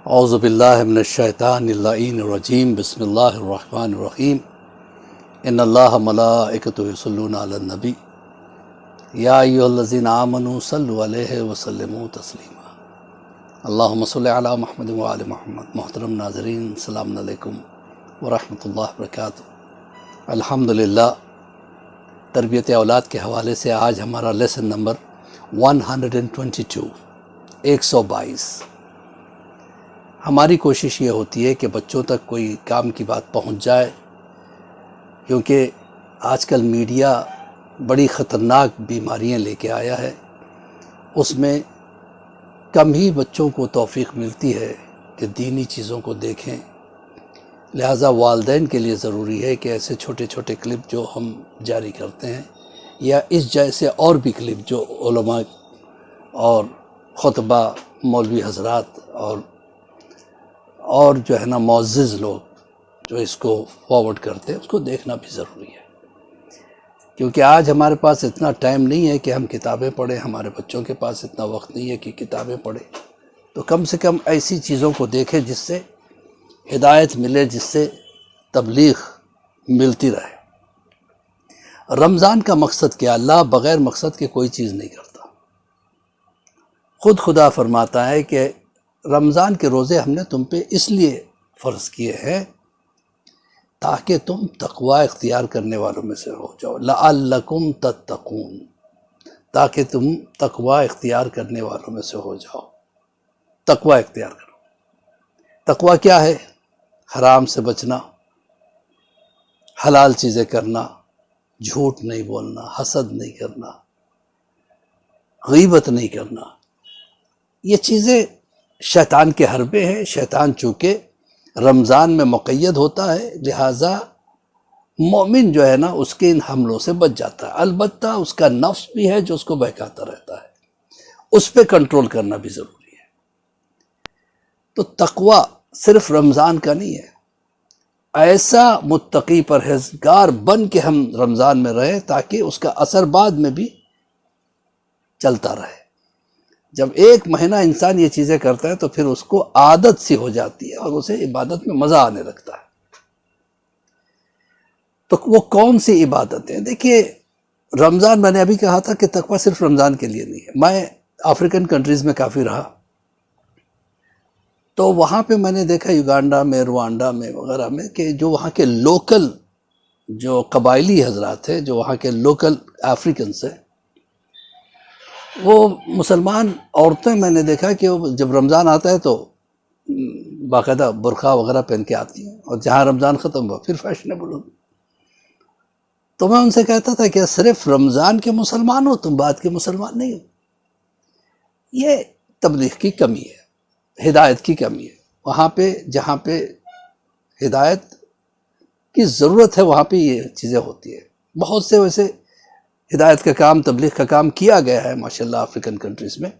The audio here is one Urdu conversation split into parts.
اعوذ باللہ من الشیطان اللعین الرجیم بسم اللہ الرحمن الرحیم ان اللہ ملائکتہ یصلون علی النبی یا ایھا الذین آمنوا صلوا علیہ وسلموا تسلیما اللہم صل علی محمد وعلی محمد۔ محترم ناظرین، السلام علیکم ورحمۃ اللہ وبرکاتہ۔ الحمدللہ، تربیت اولاد کے حوالے سے آج ہمارا لیسن نمبر 122 122۔ ہماری کوشش یہ ہوتی ہے کہ بچوں تک کوئی کام کی بات پہنچ جائے، کیونکہ آج کل میڈیا بڑی خطرناک بیماریاں لے کے آیا ہے۔ اس میں کم ہی بچوں کو توفیق ملتی ہے کہ دینی چیزوں کو دیکھیں، لہٰذا والدین کے لیے ضروری ہے کہ ایسے چھوٹے چھوٹے کلپ جو ہم جاری کرتے ہیں یا اس جیسے اور بھی کلپ جو علماء اور خطبہ، مولوی حضرات اور جو ہے نا معزز لوگ جو اس کو فارورڈ کرتے ہیں، اس کو دیکھنا بھی ضروری ہے، کیونکہ آج ہمارے پاس اتنا ٹائم نہیں ہے کہ ہم کتابیں پڑھیں، ہمارے بچوں کے پاس اتنا وقت نہیں ہے کہ کتابیں پڑھیں، تو کم سے کم ایسی چیزوں کو دیکھیں جس سے ہدایت ملے، جس سے تبلیغ ملتی رہے۔ رمضان کا مقصد کیا؟ اللہ بغیر مقصد کے کوئی چیز نہیں کرتا۔ خود خدا فرماتا ہے کہ رمضان کے روزے ہم نے تم پہ اس لیے فرض کیے ہیں تاکہ تم تقوی اختیار کرنے والوں میں سے ہو جاؤ، لعلکم تتقون، تاکہ تم تقوی اختیار کرنے والوں میں سے ہو جاؤ۔ تقوی اختیار کرو۔ تقوی کیا ہے؟ حرام سے بچنا، حلال چیزیں کرنا، جھوٹ نہیں بولنا، حسد نہیں کرنا، غیبت نہیں کرنا۔ یہ چیزیں شیطان کے حربے ہیں۔ شیطان چونکہ رمضان میں مقید ہوتا ہے، لہٰذا مومن جو ہے نا اس کے ان حملوں سے بچ جاتا ہے۔ البتہ اس کا نفس بھی ہے جو اس کو بہکاتا رہتا ہے، اس پہ کنٹرول کرنا بھی ضروری ہے۔ تو تقوی صرف رمضان کا نہیں ہے، ایسا متقی پرہیزگار بن کے ہم رمضان میں رہیں تاکہ اس کا اثر بعد میں بھی چلتا رہے۔ جب ایک مہینہ انسان یہ چیزیں کرتا ہے تو پھر اس کو عادت سی ہو جاتی ہے اور اسے عبادت میں مزہ آنے لگتا ہے۔ تو وہ کون سی عبادتیں؟ دیکھیے، رمضان میں نے ابھی کہا تھا کہ تقوی صرف رمضان کے لیے نہیں ہے۔ میں افریقن کنٹریز میں کافی رہا، تو وہاں پہ میں نے دیکھا یوگانڈا میں، روانڈا میں وغیرہ میں، کہ جو وہاں کے لوکل جو قبائلی حضرات ہیں، جو وہاں کے لوکل افریقنس ہیں، وہ مسلمان عورتیں میں نے دیکھا کہ جب رمضان آتا ہے تو باقاعدہ برقع وغیرہ پہن کے آتی ہیں، اور جہاں رمضان ختم ہوا پھر فیشنیبل ہو۔ تو میں ان سے کہتا تھا کہ صرف رمضان کے مسلمان ہو، تم بعد کے مسلمان نہیں ہو۔ یہ تبلیغ کی کمی ہے، ہدایت کی کمی ہے۔ وہاں پہ جہاں پہ ہدایت کی ضرورت ہے وہاں پہ یہ چیزیں ہوتی ہیں۔ بہت سے ویسے ہدایت کا کام، تبلیغ کا کام کیا گیا ہے ماشاءاللہ افریقن کنٹریز میں،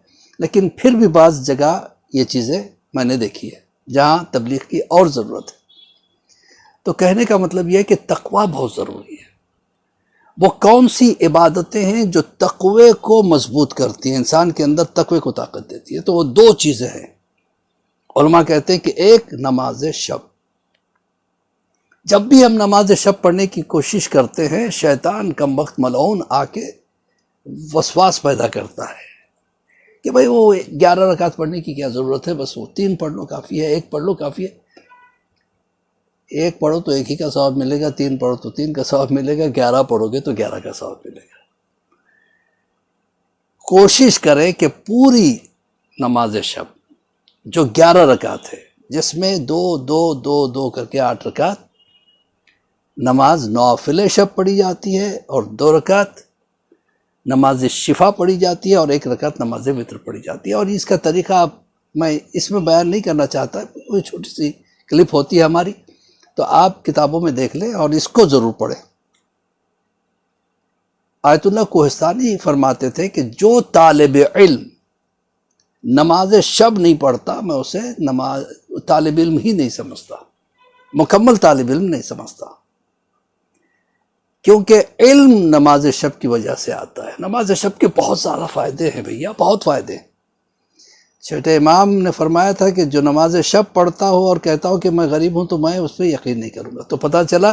لیکن پھر بھی بعض جگہ یہ چیزیں میں نے دیکھی ہے جہاں تبلیغ کی اور ضرورت ہے۔ تو کہنے کا مطلب یہ ہے کہ تقوی بہت ضروری ہے۔ وہ کون سی عبادتیں ہیں جو تقوی کو مضبوط کرتی ہیں، انسان کے اندر تقوی کو طاقت دیتی ہے؟ تو وہ دو چیزیں ہیں۔ علماء کہتے ہیں کہ ایک نماز شب۔ جب بھی ہم نماز شب پڑھنے کی کوشش کرتے ہیں، شیطان کم وقت ملعون آ کے وسواس پیدا کرتا ہے کہ بھئی وہ 11 رکعت پڑھنے کی کیا ضرورت ہے، بس وہ 3 پڑھ لو کافی ہے، 1 پڑھ لو کافی ہے۔ 1 پڑھو تو 1 ہی کا ثواب ملے گا، 3 پڑھو تو 3 کا ثواب ملے گا، 11 پڑھو گے تو 11 کا ثواب ملے گا۔ کوشش کریں کہ پوری نماز شب جو 11 رکعت ہے، جس میں 2 2 2 2 کر کے 8 رکعت نماز نوافل شب پڑھی جاتی ہے، اور 2 رکعت نماز شفا پڑھی جاتی ہے، اور 1 رکعت نماز وتر پڑھی جاتی ہے۔ اور اس کا طریقہ میں اس میں بیان نہیں کرنا چاہتا، کوئی چھوٹی سی کلپ ہوتی ہے ہماری، تو آپ کتابوں میں دیکھ لیں اور اس کو ضرور پڑھیں۔ آیت اللہ کوہستانی فرماتے تھے کہ جو طالب علم نماز شب نہیں پڑھتا، میں اسے طالب علم ہی نہیں سمجھتا، مکمل طالب علم نہیں سمجھتا، کیونکہ علم نماز شب کی وجہ سے آتا ہے۔ نماز شب کے بہت زیادہ فائدے ہیں بھیا، بہت فائدے ہیں۔ چھٹے امام نے فرمایا تھا کہ جو نماز شب پڑھتا ہو اور کہتا ہو کہ میں غریب ہوں تو میں اس پہ یقین نہیں کروں گا. تو پتہ چلا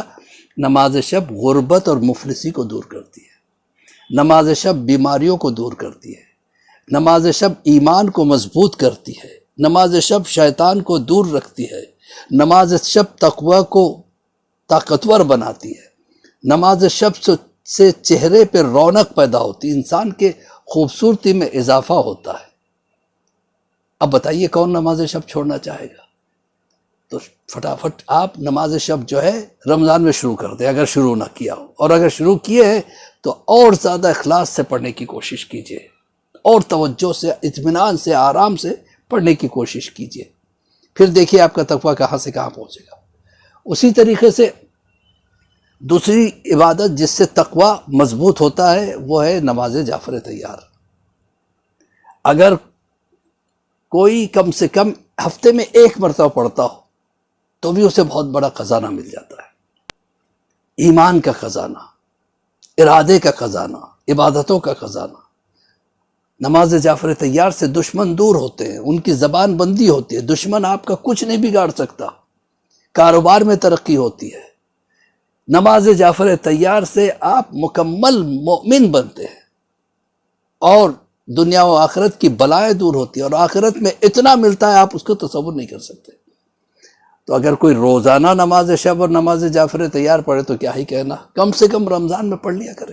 نماز شب غربت اور مفلسی کو دور کرتی ہے، نماز شب بیماریوں کو دور کرتی ہے، نماز شب ایمان کو مضبوط کرتی ہے، نماز شب شیطان کو دور رکھتی ہے، نماز شب تقوی کو طاقتور بناتی ہے، نماز شب سے چہرے پہ رونق پیدا ہوتی ہے، انسان کے خوبصورتی میں اضافہ ہوتا ہے. اب بتائیے کون نماز شب چھوڑنا چاہے گا؟ تو فٹافٹ آپ نماز شب جو ہے رمضان میں شروع کر دیں اگر شروع نہ کیا ہو، اور اگر شروع کیے ہیں تو اور زیادہ اخلاص سے پڑھنے کی کوشش کیجیے، اور توجہ سے، اطمینان سے، آرام سے پڑھنے کی کوشش کیجیے. پھر دیکھیے آپ کا تقویٰ کہاں سے کہاں پہنچے گا. اسی طریقے سے دوسری عبادت جس سے تقویٰ مضبوط ہوتا ہے وہ ہے نماز جعفر طیار. اگر کوئی کم سے کم ہفتے میں ایک مرتبہ پڑھتا ہو تو بھی اسے بہت بڑا خزانہ مل جاتا ہے، ایمان کا خزانہ، ارادے کا خزانہ، عبادتوں کا خزانہ. نماز جعفر طیار سے دشمن دور ہوتے ہیں، ان کی زبان بندی ہوتی ہے، دشمن آپ کا کچھ نہیں بگاڑ سکتا، کاروبار میں ترقی ہوتی ہے. نماز جعفر طیار سے آپ مکمل مومن بنتے ہیں، اور دنیا و آخرت کی بلائیں دور ہوتی ہیں، اور آخرت میں اتنا ملتا ہے آپ اس کو تصور نہیں کر سکتے. تو اگر کوئی روزانہ نماز شب اور نماز جعفر طیار پڑھے تو کیا ہی کہنا، کم سے کم رمضان میں پڑھ لیا کرے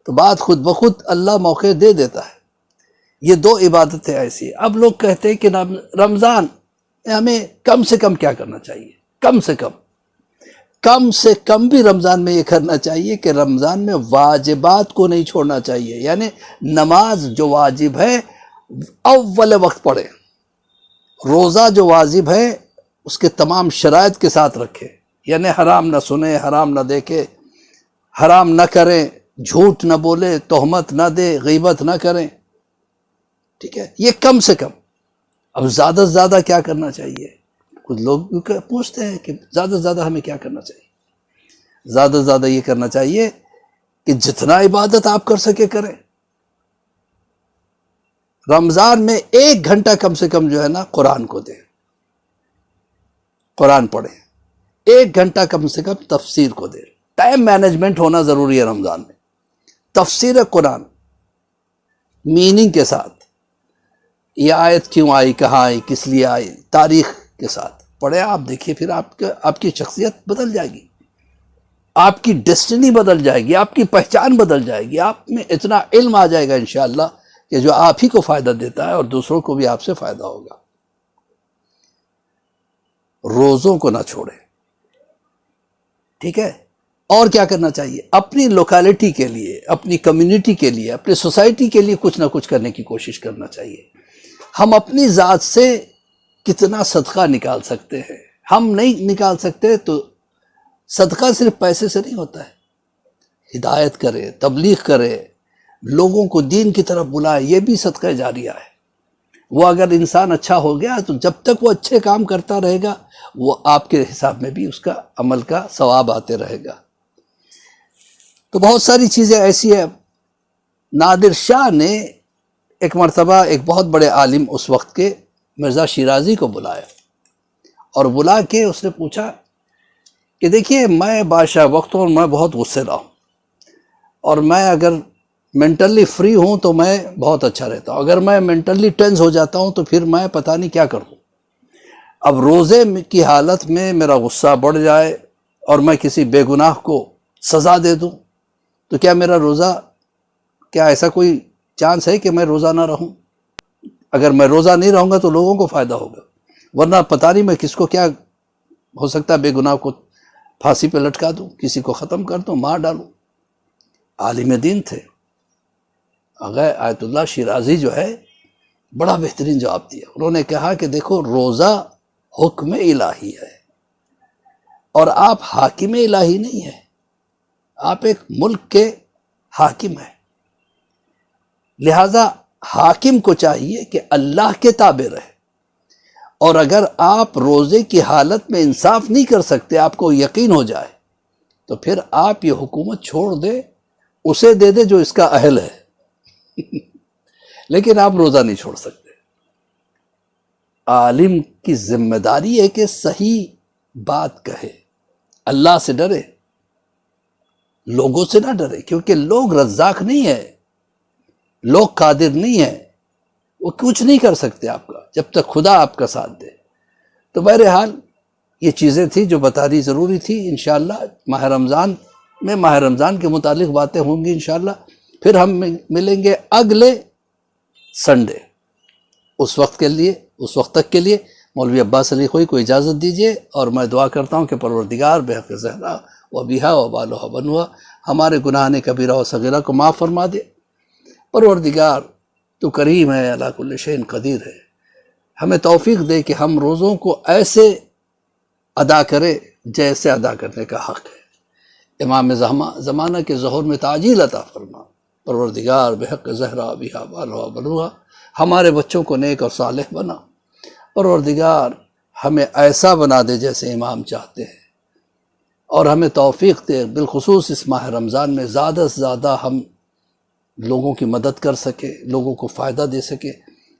تو بات خود بخود اللہ موقع دے دیتا ہے. یہ دو عبادتیں ایسی. اب لوگ کہتے ہیں کہ رمضان ہمیں کم سے کم کیا کرنا چاہیے؟ کم سے کم بھی رمضان میں یہ کرنا چاہیے کہ رمضان میں واجبات کو نہیں چھوڑنا چاہیے. یعنی نماز جو واجب ہے اول وقت پڑھے، روزہ جو واجب ہے اس کے تمام شرائط کے ساتھ رکھے. یعنی حرام نہ سنے، حرام نہ دیکھے، حرام نہ کریں، جھوٹ نہ بولے، تہمت نہ دے، غیبت نہ کریں. ٹھیک ہے، یہ کم سے کم. اب زیادہ سے زیادہ کیا کرنا چاہیے؟ کچھ لوگ پوچھتے ہیں کہ زیادہ سے زیادہ ہمیں کیا کرنا چاہیے. زیادہ سے زیادہ یہ کرنا چاہیے کہ جتنا عبادت آپ کر سکے کریں. رمضان میں 1 گھنٹہ کم سے کم جو ہے نا قرآن کو دیں، قرآن پڑھیں. 1 گھنٹہ کم سے کم تفسیر کو دیں. ٹائم مینجمنٹ ہونا ضروری ہے رمضان میں. تفسیر قرآن میننگ کے ساتھ، یہ آیت کیوں آئی، کہاں آئی، کس لیے آئی، تاریخ کے ساتھ پڑھیں. آپ دیکھیے پھر آپ کی شخصیت بدل جائے گی، آپ کی ڈیسٹنی بدل جائے گی، آپ کی پہچان بدل جائے گی. آپ میں اتنا علم آ جائے گا انشاءاللہ کہ جو آپ ہی کو فائدہ دیتا ہے اور دوسروں کو بھی آپ سے فائدہ ہوگا. روزوں کو نہ چھوڑیں. ٹھیک ہے. اور کیا کرنا چاہیے؟ اپنی لوکیلٹی کے لیے، اپنی کمیونٹی کے لیے، اپنی سوسائٹی کے لیے کچھ نہ کچھ کرنے کی کوشش کرنا چاہیے. ہم اپنی ذات سے کتنا صدقہ نکال سکتے ہیں؟ ہم نہیں نکال سکتے تو صدقہ صرف پیسے سے نہیں ہوتا ہے. ہدایت کرے، تبلیغ کرے، لوگوں کو دین کی طرف بلائے، یہ بھی صدقہ جاریہ ہے. وہ اگر انسان اچھا ہو گیا تو جب تک وہ اچھے کام کرتا رہے گا وہ آپ کے حساب میں بھی اس کا عمل کا ثواب آتے رہے گا. تو بہت ساری چیزیں ایسی ہیں. نادر شاہ نے ایک مرتبہ ایک بہت بڑے عالم اس وقت کے مرزا شیرازی کو بلایا، اور بلا کے اس نے پوچھا کہ دیکھیے میں بادشاہ وقت ہوں اور میں بہت غصے رہا ہوں، اور میں اگر مینٹلی فری ہوں تو میں بہت اچھا رہتا ہوں، اگر میں مینٹلی ٹینس ہو جاتا ہوں تو پھر میں پتہ نہیں کیا کروں. اب روزے کی حالت میں میرا غصہ بڑھ جائے اور میں کسی بے گناہ کو سزا دے دوں تو کیا میرا روزہ، کیا ایسا کوئی چانس ہے کہ میں روزہ نہ رہوں؟ اگر میں روزہ نہیں رہوں گا تو لوگوں کو فائدہ ہوگا، ورنہ پتہ نہیں میں کس کو کیا ہو سکتا ہے، بے گناہ کو پھانسی پہ لٹکا دوں، کسی کو ختم کر دوں، مار ڈالوں. عالم دین تھے. اگر آیت اللہ شیرازی جو ہے بڑا بہترین جواب دیا. انہوں نے کہا کہ دیکھو روزہ حکم الہی ہے اور آپ حاکم الہی نہیں ہیں، آپ ایک ملک کے حاکم ہیں. لہذا حاکم کو چاہیے کہ اللہ کے تابع رہے، اور اگر آپ روزے کی حالت میں انصاف نہیں کر سکتے، آپ کو یقین ہو جائے تو پھر آپ یہ حکومت چھوڑ دے، اسے دے دے جو اس کا اہل ہے. لیکن آپ روزہ نہیں چھوڑ سکتے. عالم کی ذمہ داری ہے کہ صحیح بات کہے، اللہ سے ڈرے، لوگوں سے نہ ڈرے، کیونکہ لوگ رزاق نہیں ہے، لوگ قادر نہیں ہے، وہ کچھ نہیں کر سکتے آپ کا جب تک خدا آپ کا ساتھ دے۔ تو بہرحال یہ چیزیں تھیں جو بتانی ضروری تھی۔ انشاءاللہ ماہ رمضان میں ماہ رمضان کے متعلق باتیں ہوں گی انشاءاللہ۔ پھر ہم ملیں گے اگلے سنڈے۔ اس وقت تک کے لیے مولوی عباس علی خوئی کو اجازت دیجیے، اور میں دعا کرتا ہوں کہ پروردگار بحق زہرا و بیہا و بالوہا بنوا ہمارے گناہ کبیرہ و صغیرہ کو معاف فرما دے۔ پروردگار تو کریم ہے، علی کل شیء قدیر ہے، ہمیں توفیق دے کہ ہم روزوں کو ایسے ادا کرے جیسے ادا کرنے کا حق ہے۔ امام زمانہ کے ظہور میں تعجیل عطا فرما پروردگار بحق زہرا بیہا بالوہا بنوا، ہمارے بچوں کو نیک اور صالح بنا پروردگار، ہمیں ایسا بنا دے جیسے امام چاہتے ہیں، اور ہمیں توفیق دے بالخصوص اس ماہ رمضان میں زیادہ سے زیادہ ہم لوگوں کی مدد کر سکے، لوگوں کو فائدہ دے سکے۔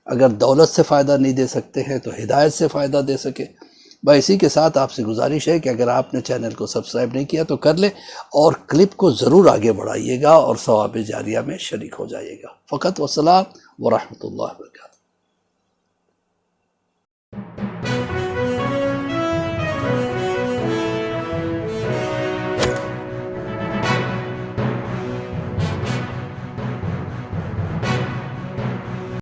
اگر دولت سے فائدہ نہیں دے سکتے ہیں تو ہدایت سے فائدہ دے سکے۔ اسی کے ساتھ آپ سے گزارش ہے کہ اگر آپ نے چینل کو سبسکرائب نہیں کیا تو کر لیں، اور کلپ کو ضرور آگے بڑھائیے گا اور ثواب جاریہ میں شریک ہو جائیے گا۔ فقط والسلام ورحمۃ اللہ وبرکاتہ۔